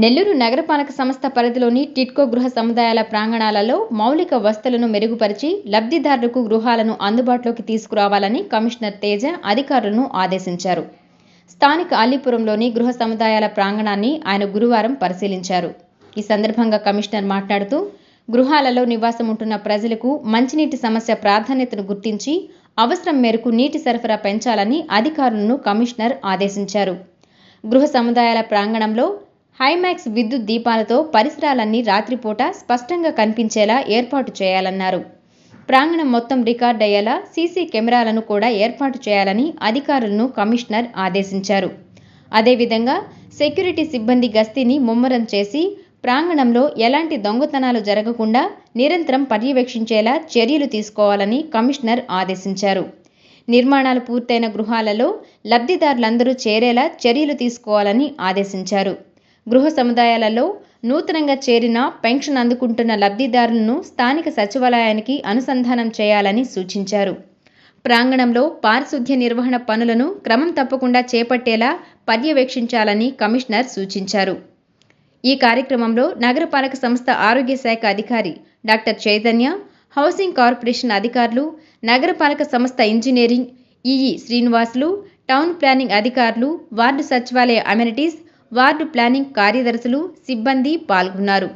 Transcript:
నెల్లూరు నగరపాలక సంస్థ పరిధిలోని టిడ్కో గృహ సముదాయాల ప్రాంగణాలలో మౌలిక వసతులను మెరుగుపరిచి లబ్ధిదారులకు గృహాలను అందుబాటులోకి తీసుకురావాలని కమిషనర్ తేజ అధికారులను ఆదేశించారు. స్థానిక అల్లీపురంలోని గృహ సముదాయాల ప్రాంగణాన్ని ఆయన గురువారం పరిశీలించారు. ఈ సందర్భంగా కమిషనర్ మాట్లాడుతూ, గృహాలలో నివాసం ఉంటున్న ప్రజలకు మంచినీటి సమస్య ప్రాధాన్యతను గుర్తించి అవసరం మేరకు నీటి సరఫరా పెంచాలని అధికారులను కమిషనర్ ఆదేశించారు. గృహ సముదాయాల ప్రాంగణంలో హైమాక్స్ విద్యుత్ దీపాలతో పరిసరాలన్నీ రాత్రిపూట స్పష్టంగా కనిపించేలా ఏర్పాటు చేయాలన్నారు. ప్రాంగణం మొత్తం రికార్డ్ అయ్యేలా సీసీ కెమెరాలను కూడా ఏర్పాటు చేయాలని అధికారులను కమిషనర్ ఆదేశించారు. అదేవిధంగా సెక్యూరిటీ సిబ్బంది గస్తీని ముమ్మరం చేసి ప్రాంగణంలో ఎలాంటి దొంగతనాలు జరగకుండా నిరంతరం పర్యవేక్షించేలా చర్యలు తీసుకోవాలని కమిషనర్ ఆదేశించారు. నిర్మాణాలు పూర్తయిన గృహాలలో లబ్ధిదారులందరూ చేరేలా చర్యలు తీసుకోవాలని ఆదేశించారు. గృహ సముదాయాలలో నూతనంగా చేరిన పెన్షన్ అందుకుంటున్న లబ్ధిదారులను స్థానిక సచివాలయానికి అనుసంధానం చేయాలని సూచించారు. ప్రాంగణంలో పారిశుద్ధ్య నిర్వహణ పనులను క్రమం తప్పకుండా చేపట్టేలా పర్యవేక్షించాలని కమిషనర్ సూచించారు. ఈ కార్యక్రమంలో నగరపాలక సంస్థ ఆరోగ్య శాఖ అధికారి డాక్టర్ చైతన్య, హౌసింగ్ కార్పొరేషన్ అధికారులు, నగరపాలక సంస్థ engineering EE Srinivasulu, town planning అధికారులు, వార్డు సచివాలయ అమెనిటీస్, వార్డు ప్లానింగ్ కార్యదర్శులు, సిబ్బంది పాల్గొన్నారు.